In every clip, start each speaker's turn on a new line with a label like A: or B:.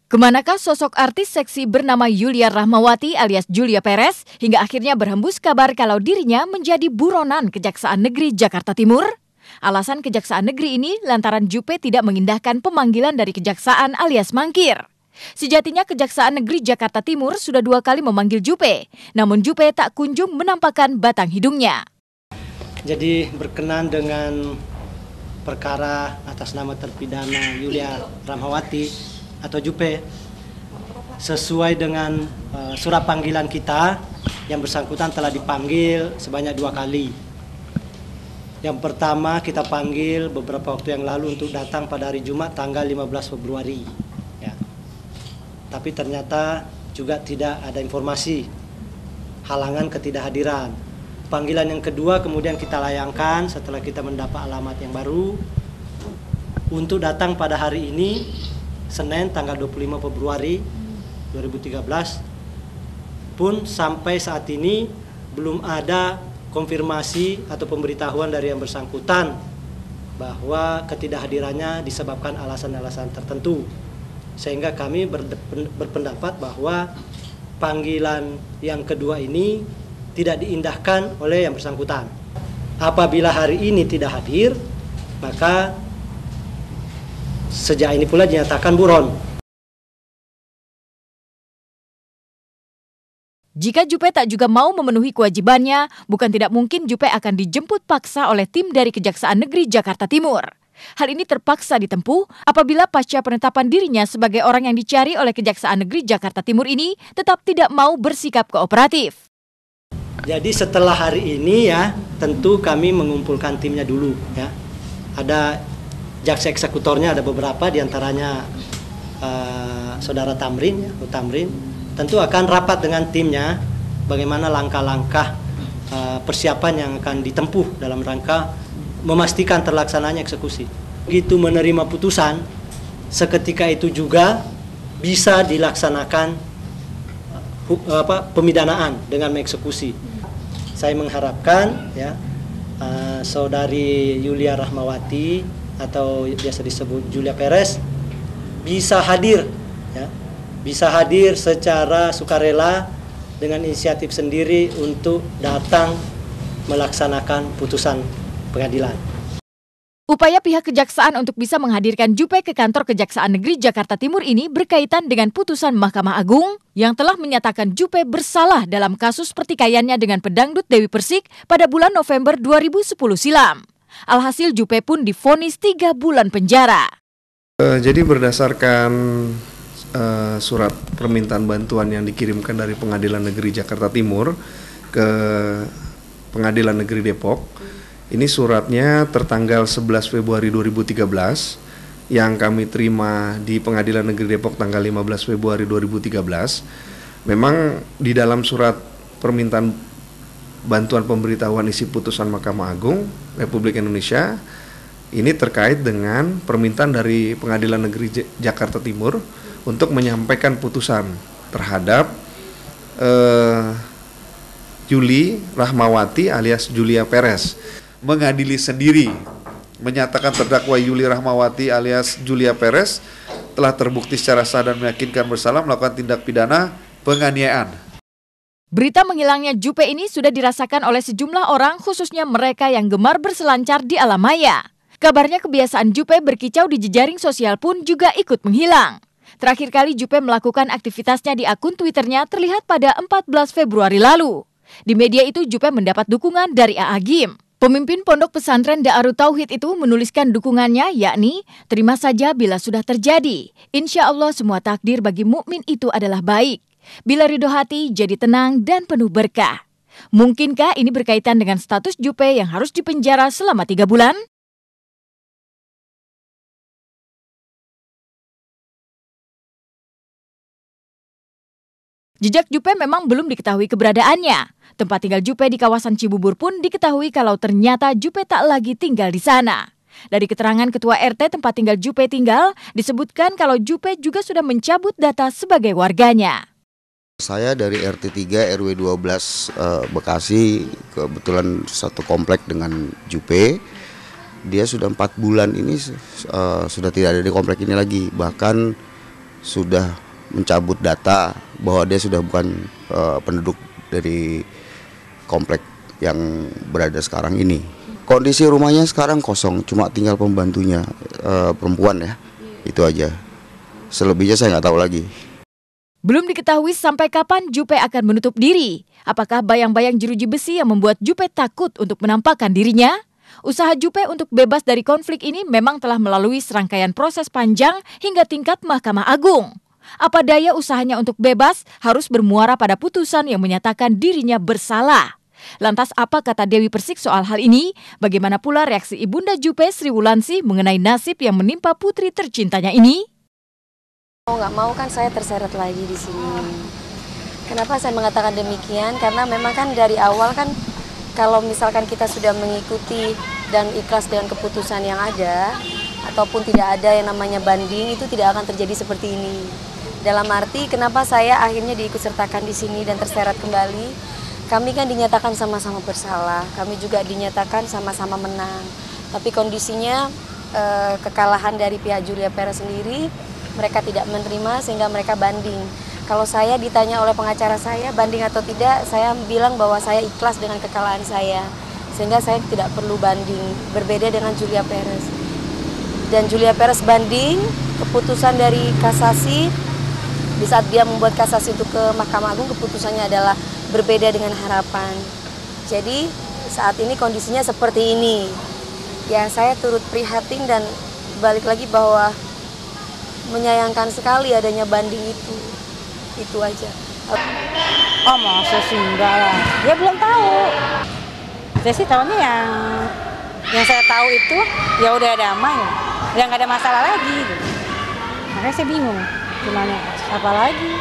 A: Kemanakah sosok artis seksi bernama Yulia Rahmawati alias Julia Perez hingga akhirnya berhembus kabar kalau dirinya menjadi buronan Kejaksaan Negeri Jakarta Timur? Alasan Kejaksaan Negeri ini lantaran Jupe tidak mengindahkan pemanggilan dari Kejaksaan alias mangkir. Sejatinya Kejaksaan Negeri Jakarta Timur sudah 2 kali memanggil Jupe, namun Jupe tak kunjung menampakkan batang hidungnya.
B: Jadi berkenan dengan perkara atas nama terpidana Yulia Rahmawati atau Jupe, sesuai dengan surat panggilan kita, yang bersangkutan telah dipanggil sebanyak 2 kali. Yang pertama kita panggil beberapa waktu yang lalu untuk datang pada hari Jumat tanggal 15 Februari. Ya. Tapi ternyata juga tidak ada informasi halangan ketidakhadiran. Panggilan yang kedua kemudian kita layangkan setelah kita mendapat alamat yang baru untuk datang pada hari ini, Senin tanggal 25 Februari 2013, pun sampai saat ini belum ada konfirmasi atau pemberitahuan dari yang bersangkutan bahwa ketidakhadirannya disebabkan alasan-alasan tertentu. Sehingga kami berpendapat bahwa panggilan yang kedua ini tidak diindahkan oleh yang bersangkutan. Apabila hari ini tidak hadir, maka sejak ini pula dinyatakan buron.
A: Jika Jupe tak juga mau memenuhi kewajibannya, bukan tidak mungkin Jupe akan dijemput paksa oleh tim dari Kejaksaan Negeri Jakarta Timur. Hal ini terpaksa ditempuh apabila pasca penetapan dirinya sebagai orang yang dicari oleh Kejaksaan Negeri Jakarta Timur ini tetap tidak mau bersikap kooperatif.
B: Jadi setelah hari ini ya, tentu kami mengumpulkan timnya dulu ya. Ada jaksa eksekutornya, ada beberapa diantaranya saudara Tamrin, ya, Tamrin, tentu akan rapat dengan timnya bagaimana langkah-langkah persiapan yang akan ditempuh dalam rangka memastikan terlaksananya eksekusi. Begitu menerima putusan, seketika itu juga bisa dilaksanakan pemidanaan dengan mengeksekusi. Saya mengharapkan ya saudari Yulia Rahmawati atau biasa disebut Julia Perez bisa hadir ya, bisa hadir secara sukarela dengan inisiatif sendiri untuk datang melaksanakan putusan pengadilan.
A: Upaya pihak kejaksaan untuk bisa menghadirkan Jupe ke kantor Kejaksaan Negeri Jakarta Timur ini berkaitan dengan putusan Mahkamah Agung yang telah menyatakan Jupe bersalah dalam kasus pertikaiannya dengan pedangdut Dewi Persik pada bulan November 2010 silam. Alhasil Jupe pun divonis 3 bulan penjara.
C: Jadi berdasarkan surat permintaan bantuan yang dikirimkan dari Pengadilan Negeri Jakarta Timur ke Pengadilan Negeri Depok, ini suratnya tertanggal 11 Februari 2013 yang kami terima di Pengadilan Negeri Depok tanggal 15 Februari 2013. Memang di dalam surat permintaan bantuan pemberitahuan isi putusan Mahkamah Agung Republik Indonesia ini terkait dengan permintaan dari Pengadilan Negeri Jakarta Timur untuk menyampaikan putusan terhadap Yuli Rahmawati alias Julia Perez, mengadili sendiri, menyatakan terdakwa Yuli Rahmawati alias Julia Perez telah terbukti secara sah dan meyakinkan bersalah melakukan tindak pidana penganiayaan.
A: Berita menghilangnya Jupe ini sudah dirasakan oleh sejumlah orang, khususnya mereka yang gemar berselancar di alam maya. Kabarnya kebiasaan Jupe berkicau di jejaring sosial pun juga ikut menghilang. Terakhir kali Jupe melakukan aktivitasnya di akun Twitternya terlihat pada 14 Februari lalu. Di media itu Jupe mendapat dukungan dari A.A. Gim. Pemimpin Pondok Pesantren Daarut Tauhid itu menuliskan dukungannya, yakni, terima saja bila sudah terjadi. Insya Allah semua takdir bagi mukmin itu adalah baik. Bila ridho hati jadi tenang dan penuh berkah. Mungkinkah ini berkaitan dengan status Jupe yang harus dipenjara selama 3 bulan? Jejak Jupe memang belum diketahui keberadaannya. Tempat tinggal Jupe di kawasan Cibubur pun diketahui kalau ternyata Jupe tak lagi tinggal di sana. Dari keterangan Ketua RT tempat tinggal Jupe tinggal, disebutkan kalau Jupe juga sudah mencabut data sebagai warganya.
D: Saya dari RT 3 RW 12 Bekasi, kebetulan satu komplek dengan Jupe. Dia sudah 4 bulan ini sudah tidak ada di komplek ini lagi. Bahkan sudah mencabut data bahwa dia sudah bukan penduduk dari komplek yang berada sekarang ini. Kondisi rumahnya sekarang kosong, cuma tinggal pembantunya perempuan ya, itu aja. Selebihnya saya nggak tahu lagi.
A: Belum diketahui sampai kapan Jupe akan menutup diri. Apakah bayang-bayang jeruji besi yang membuat Jupe takut untuk menampakkan dirinya? Usaha Jupe untuk bebas dari konflik ini memang telah melalui serangkaian proses panjang hingga tingkat Mahkamah Agung. Apa daya usahanya untuk bebas harus bermuara pada putusan yang menyatakan dirinya bersalah. Lantas apa kata Dewi Persik soal hal ini? Bagaimana pula reaksi Ibunda Jupe Sri Wulansi mengenai nasib yang menimpa putri tercintanya ini?
E: Mau nggak mau kan saya terseret lagi di sini. Kenapa saya mengatakan demikian? Karena memang kan dari awal kan kalau misalkan kita sudah mengikuti dan ikhlas dengan keputusan yang ada, ataupun tidak ada yang namanya banding, itu tidak akan terjadi seperti ini. Dalam arti kenapa saya akhirnya diikut sertakan di sini dan terseret kembali? Kami kan dinyatakan sama-sama bersalah, kami juga dinyatakan sama-sama menang. Tapi kondisinya kekalahan dari pihak Julia Perez sendiri, mereka tidak menerima sehingga mereka banding. Kalau saya ditanya oleh pengacara saya banding atau tidak, saya bilang bahwa saya ikhlas dengan kekalahan saya. Sehingga saya tidak perlu banding, berbeda dengan Julia Perez. Dan Julia Perez banding, keputusan dari kasasi, di saat dia membuat kasasi itu ke Mahkamah Agung, keputusannya adalah berbeda dengan harapan. Jadi saat ini kondisinya seperti ini. Ya saya turut prihatin dan balik lagi bahwa menyayangkan sekali adanya banding itu aja.
F: Oh masa sih enggak lah, ya belum tahu. Saya sih tahunya yang saya tahu itu ya udah damai, ya nggak ada masalah lagi gitu. Makanya saya bingung gimana apa lagi.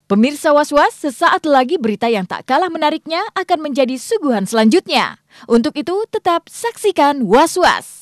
A: Pemirsa Was-Was, sesaat lagi berita yang tak kalah menariknya akan menjadi suguhan selanjutnya. Untuk itu tetap saksikan Was-Was.